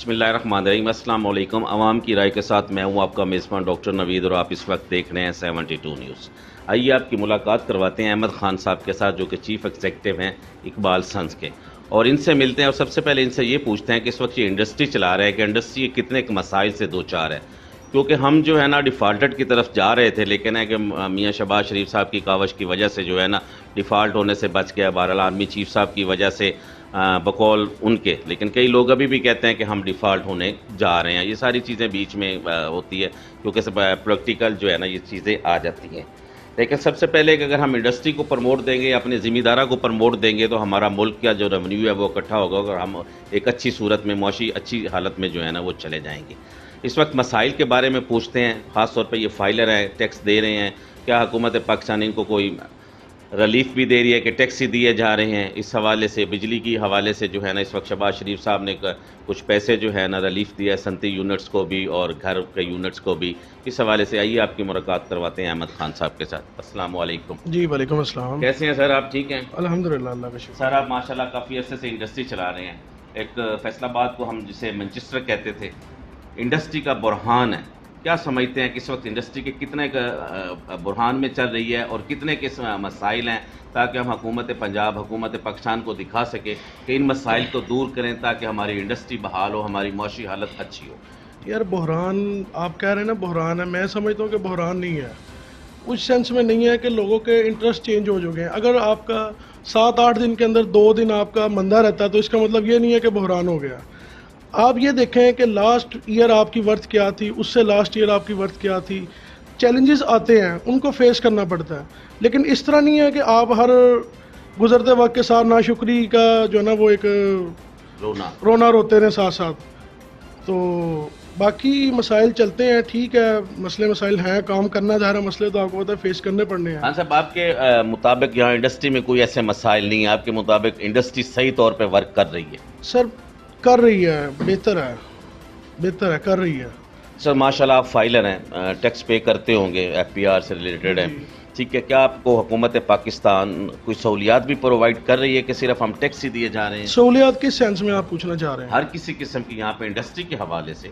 بسم اللہ الرحمن الرحیم۔ السلام علیکم۔ عوام کی رائے کے ساتھ میں ہوں آپ کا میزبان ڈاکٹر نوید، اور آپ اس وقت دیکھ رہے ہیں 72 نیوز۔ آئیے آپ کی ملاقات کرواتے ہیں احمد خان صاحب کے ساتھ، جو کہ چیف ایگزیکٹو ہیں اقبال سنز کے، اور ان سے ملتے ہیں اور سب سے پہلے ان سے یہ پوچھتے ہیں کہ اس وقت یہ انڈسٹری چلا رہے ہیں کہ انڈسٹری کتنے مسائل سے دو چار ہے، کیونکہ ہم جو ہے نا ڈیفالٹڈ کی طرف جا رہے تھے، لیکن ہے کہ میاں شہباز شریف صاحب کی کاوش کی وجہ سے جو ہے نا ڈیفالٹ ہونے سے بچ گیا، بہرحال آرمی چیف صاحب کی وجہ سے بقول ان کے، لیکن کئی لوگ ابھی بھی کہتے ہیں کہ ہم ڈیفالٹ ہونے جا رہے ہیں۔ یہ ساری چیزیں بیچ میں ہوتی ہے، کیونکہ پریکٹیکل جو ہے نا یہ چیزیں آ جاتی ہیں۔ لیکن سب سے پہلے کہ اگر ہم انڈسٹری کو پروموٹ دیں گے یا اپنے ذمہ داروں کو پروموٹ دیں گے تو ہمارا ملک کا جو ریونیو ہے وہ اکٹھا ہوگا، اور ہم ایک اچھی صورت میں، معاشی اچھی حالت میں جو ہے نا وہ چلے جائیں گے۔ اس وقت مسائل کے بارے میں پوچھتے ہیں، خاص طور پہ یہ فائلر ہیں، ٹیکس دے رہے ہیں، کیا حکومت پاکستان ان کو کوئی ریلیف بھی دے رہی ہے کہ ٹیکس ہی دیے جا رہے ہیں؟ اس حوالے سے بجلی کی حوالے سے جو ہے نا اس وقت شہباز شریف صاحب نے کچھ پیسے جو ہے نا ریلیف دیا ہے صنعتی یونٹس کو بھی اور گھر کے یونٹس کو بھی۔ اس حوالے سے آئیے آپ کی ملاقات کرواتے ہیں احمد خان صاحب کے ساتھ۔ السلام علیکم۔ جی وعلیکم السلام۔ کیسے ہیں سر آپ؟ ٹھیک ہیں الحمدللہ، اللہ کا شکر۔ سر آپ ماشاءاللہ کافی عرصے سے انڈسٹری چلا رہے ہیں۔ ایک فیصل آباد کو ہم جسے مانچسٹر کہتے تھے، انڈسٹری کا بحران ہے، کیا سمجھتے ہیں کہ اس وقت انڈسٹری کے کتنے بحران میں چل رہی ہے اور کتنے کے مسائل ہیں، تاکہ ہم حکومت پنجاب، حکومت پاکستان کو دکھا سکے کہ ان مسائل کو دور کریں تاکہ ہماری انڈسٹری بحال ہو، ہماری معاشی حالت اچھی ہو؟ یار بحران آپ کہہ رہے ہیں نا، بحران ہے، میں سمجھتا ہوں کہ بحران نہیں ہے، اس سینس میں نہیں ہے کہ لوگوں کے انٹرسٹ چینج ہو چکے ہیں۔ اگر آپ کا 7-8 دن کے اندر 2 دن آپ کا مندہ رہتا ہے تو اس کا مطلب یہ نہیں ہے کہ بحران ہو گیا۔ آپ یہ دیکھیں کہ لاسٹ ایئر آپ کی ورتھ کیا تھی، اس سے لاسٹ ایئر آپ کی ورتھ کیا تھی۔ چیلنجز آتے ہیں، ان کو فیس کرنا پڑتا ہے، لیکن اس طرح نہیں ہے کہ آپ ہر گزرتے وقت کے ساتھ ناشکری کا جو ہے نا وہ ایک رونا روتے رہے ساتھ ساتھ۔ تو باقی مسائل چلتے ہیں، ٹھیک ہے، مسئلے مسائل ہیں، کام کرنا ظاہر ہے، مسئلے تو آپ کو پتہ ہے فیس کرنے پڑنے ہیں۔ ہاں صاحب، آپ کے مطابق یہاں انڈسٹری میں کوئی ایسے مسائل نہیں ہیں؟ آپ کے مطابق انڈسٹری صحیح طور پہ ورک کر رہی ہے؟ سر کر رہی ہے، بہتر ہے، کر رہی ہے۔ سر ماشاءاللہ آپ فائلر ہیں، ٹیکس پے کرتے ہوں گے، ایف پی آر سے ریلیٹڈ ہیں، ٹھیک ہے، کیا آپ کو حکومت پاکستان کوئی سہولیات بھی پرووائڈ کر رہی ہے کہ صرف ہم ٹیکس ہی دیے جا رہے ہیں؟ سہولیات کس سینس میں آپ پوچھنا چاہ رہے ہیں؟ ہر کسی قسم کی یہاں پہ انڈسٹری کے حوالے سے،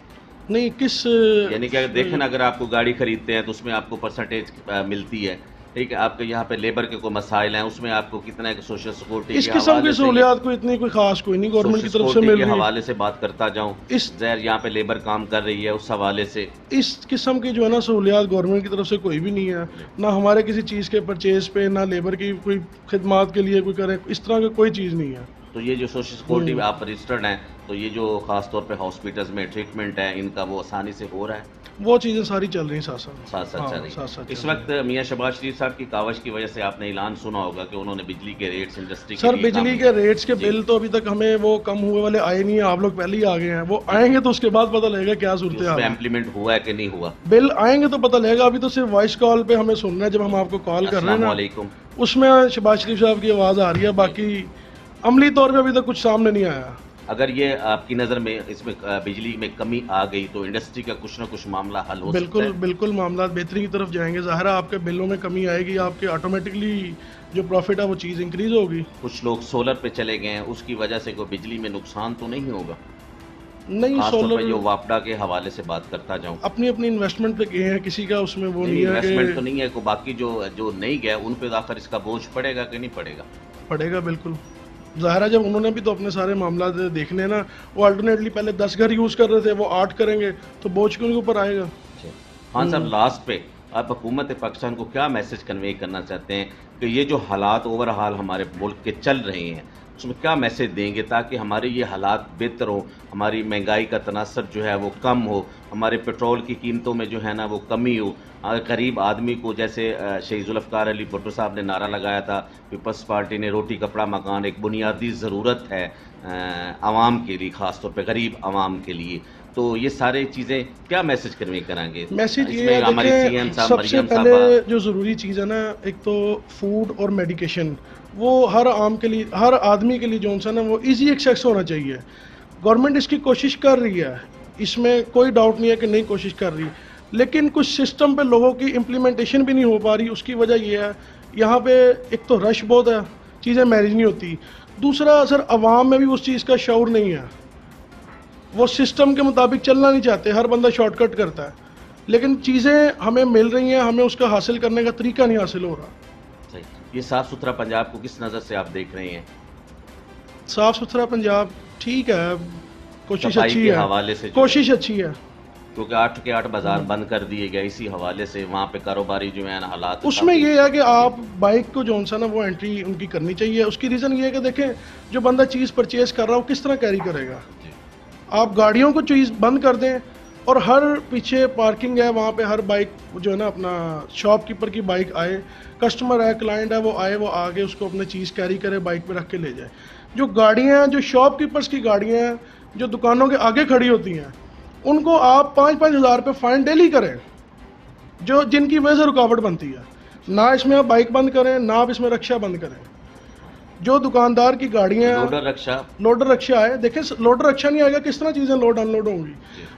نہیں، کس یعنی کہ دیکھیں نا، اگر آپ کو گاڑی خریدتے ہیں تو اس میں آپ کو پرسنٹیج ملتی ہے، ٹھیک ہے، آپ کے یہاں پہ لیبر کے کوئی مسائل ہیں، اس میں آپ کو کتنا ہے سوشل سیکورٹی اس قسم کی سہولیات کو اتنی کوئی خاص کوئی نہیں گورنمنٹ کی طرف سے مل کے رہی۔ حوالے سے بات کرتا جاؤں، زہر یہاں پہ لیبر کام کر رہی ہے، اس حوالے سے اس قسم کی جو ہے نا سہولیات گورنمنٹ کی طرف سے کوئی بھی نہیں ہے، نہ ہمارے کسی چیز کے پرچیز پہ، نہ لیبر کی کوئی خدمات کے لیے کوئی کرے، اس طرح کی کوئی چیز نہیں ہے۔ تو یہ جو سوشل سیکورٹی آپ رجسٹرڈ ہیں، تو یہ جو خاص طور پہ ہاسپٹلز میں ٹریٹمنٹ ہے، ان کا وہ آسانی سے ہو رہا ہے؟ وہ چیزیں ساری چل رہی ہیں ساتھ ساتھ چل رہی ہیں۔ اس وقت میاں شہباز شریف صاحب کی کاوش کی وجہ سے آپ نے اعلان سنا ہوگا کہ انہوں نے بجلی کے ریٹس انڈسٹری سر بجلی کے ریٹس کے بل تو ابھی تک ہمیں وہ کم ہوئے والے آئے نہیں ہیں، آپ لوگ پہلے ہی آ گئے ہیں، وہ آئیں گے تو اس کے بعد پتہ لگے گا کیا صورت حال ہے، امپلیمنٹ ہوا ہے کہ نہیں ہوا۔ بل آئیں گے تو پتہ لگے گا، ابھی تو صرف وائس کال پہ ہمیں سننا ہے، جب ہم آپ کو کال کر رہے ہیں السلام نا علیکم، اس میں شہباز شریف صاحب کی آواز آ رہی ہے، باقی عملی طور پہ ابھی تک کچھ سامنے نہیں آیا۔ اگر یہ آپ کی نظر میں اس میں بجلی میں کمی آ گئی تو انڈسٹری کا کچھ نہ کچھ معاملہ حل ہو سکتا ہے؟ بالکل معاملات بہتری کی طرف جائیں گے، ظاہر ہے آپ کے بلوں میں کمی آئے گی، آپ کے آٹومیٹکلی جو پروفٹ ہے وہ چیز انکریز ہوگی۔ کچھ لوگ سولر پہ چلے گئے ہیں، اس کی وجہ سے کوئی بجلی میں نقصان تو نہیں ہوگا؟ نہیں، خاص طور پہ سولر جو واپڈا کے حوالے سے بات کرتا جاؤں، اپنی انویسٹمنٹ پہ گئے ہیں، کسی کا اس میں وہ نہیں ہے انویسٹمنٹ تو نہیں ہے، باقی جو نہیں گیا ان پہ آخر اس کا بوجھ پڑے گا کہ نہیں پڑے گا؟ پڑے گا بالکل، ظاہر ہے جب انہوں نے بھی تو اپنے سارے معاملات دیکھنے نا، وہ الٹرنیٹلی پہلے 10 گھر یوز کر رہے تھے، وہ 8 کریں گے تو بوجھ کے ان کے اوپر آئے گا۔ ہاں صاحب، لاسٹ پہ آپ حکومت پاکستان کو کیا میسج کنوے کرنا چاہتے ہیں کہ یہ جو حالات اوور حال ہمارے ملک کے چل رہے ہیں اس میں کیا میسج دیں گے تاکہ ہمارے یہ حالات بہتر ہوں، ہماری مہنگائی کا تناسب جو ہے وہ کم ہو، ہمارے پیٹرول کی قیمتوں میں جو ہے نا وہ کمی ہو، غریب آدمی کو، جیسے شہید ذوالفقار علی بھٹو صاحب نے نعرہ لگایا تھا پیپلز پارٹی نے، روٹی کپڑا مکان ایک بنیادی ضرورت ہے عوام کے لیے، خاص طور پہ غریب عوام کے لیے، تو یہ سارے چیزیں کیا میسج کنوے کریں گے؟ میسج یہ ہے کہ سب سے پہلے جو ضروری چیز ہے نا، ایک تو فوڈ اور میڈیکیشن، وہ ہر عام کے لیے، ہر آدمی کے لیے جو ہے نا وہ ایزی ایکسیس ہونا چاہیے۔ گورنمنٹ اس کی کوشش کر رہی ہے، اس میں کوئی ڈاؤٹ نہیں ہے کہ نہیں کوشش کر رہی، لیکن کچھ سسٹم پہ لوگوں کی امپلیمنٹیشن بھی نہیں ہو پا رہی۔ اس کی وجہ یہ ہے یہاں پہ ایک تو رش بہت ہے، چیزیں مینیج نہیں ہوتی، دوسرا سر عوام میں بھی اس چیز کا شعور نہیں ہے۔ وہ سسٹم کے مطابق چلنا نہیں چاہتے, ہر بندہ شارٹ کٹ کرتا ہے, لیکن چیزیں ہمیں مل رہی ہیں, ہمیں اس کا حاصل کرنے کا طریقہ نہیں حاصل ہو رہا. صحیح. یہ صاف ستھرا پنجاب کو کس نظر سے آپ دیکھ رہے ہیں؟ صاف ستھرا پنجاب ٹھیک ہے, کوشش صفائی اچھی کے ہے, حوالے سے کوشش اچھی ہے, کیونکہ 8 کے 8 بازار بند کر دیے گئے, اسی حوالے سے وہاں پہ کاروباری جو ہے نا حالات اس میں یہ ہے کہ آپ بائک کو جو سا نا وہ انٹری ان کی کرنی چاہیے. اس کی ریزن یہ ہے کہ دیکھیں جو بندہ چیز پرچیز کر رہا ہے وہ کس طرح کیری کرے گا. آپ گاڑیوں کو چیز بند کر دیں اور ہر پیچھے پارکنگ ہے وہاں پہ ہر بائک جو ہے نا اپنا شاپ کیپر کی بائک آئے, کسٹمر ہے, کلائنٹ ہے, وہ آئے, وہ آگے اس کو اپنے چیز کیری کرے, بائک پہ رکھ کے لے جائے. جو گاڑیاں ہیں, جو شاپ کیپرز کی گاڑیاں ہیں, جو دکانوں کے آگے کھڑی ہوتی ہیں, ان کو آپ 5-5 ہزار روپے فائن ڈیلی کریں, جو جن کی وجہ سے رکاوٹ بنتی ہے. نہ اس میں آپ بائک بند کریں, نہ آپ اس میں رکشہ بند کریں. جو دکاندار کی گاڑیاں لوڈر رکشہ آئے, دیکھیں لوڈر رکشہ نہیں آئے گا کس طرح چیزیں لوڈ ان لوڈ ہوں گی.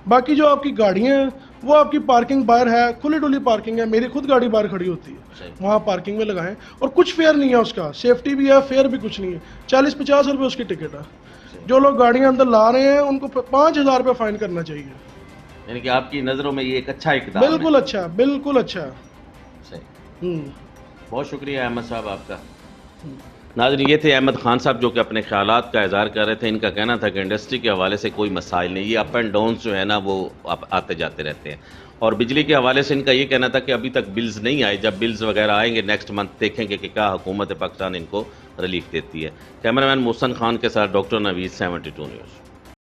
باقی جو آپ کی گاڑیاں ہیں وہ آپ کی پارکنگ باہر ہے, کھلی ڈلی پارکنگ ہے, میری خود گاڑی باہر کھڑی ہوتی ہے, وہاں پارکنگ میں لگائیں. اور کچھ فیئر نہیں ہے اس کا, سیفٹی بھی ہے, فیئر بھی کچھ نہیں ہے, 40-50 روپے اس کی ٹکٹ ہے. جو لوگ گاڑیاں اندر لا رہے ہیں ان کو 5,000 روپے فائن کرنا چاہیے. یعنی کہ آپ کی نظروں میں یہ ایک اچھا اقدام ہے. بالکل اچھا, بالکل اچھا. صحیح. بہت شکریہ احمد صاحب آپ کا. ناظرین, یہ تھے احمد خان صاحب جو کہ اپنے خیالات کا اظہار کر رہے تھے. ان کا کہنا تھا کہ انڈسٹری کے حوالے سے کوئی مسائل نہیں, یہ اپ اینڈ ڈاؤنس جو ہے نا وہ آتے جاتے رہتے ہیں. اور بجلی کے حوالے سے ان کا یہ کہنا تھا کہ ابھی تک بلز نہیں آئے, جب بلز وغیرہ آئیں گے نیکسٹ منتھ دیکھیں گے کہ کیا حکومت پاکستان ان کو ریلیف دیتی ہے. کیمرہ مین محسن خان کے ساتھ ڈاکٹر نوید, 72 نیوز.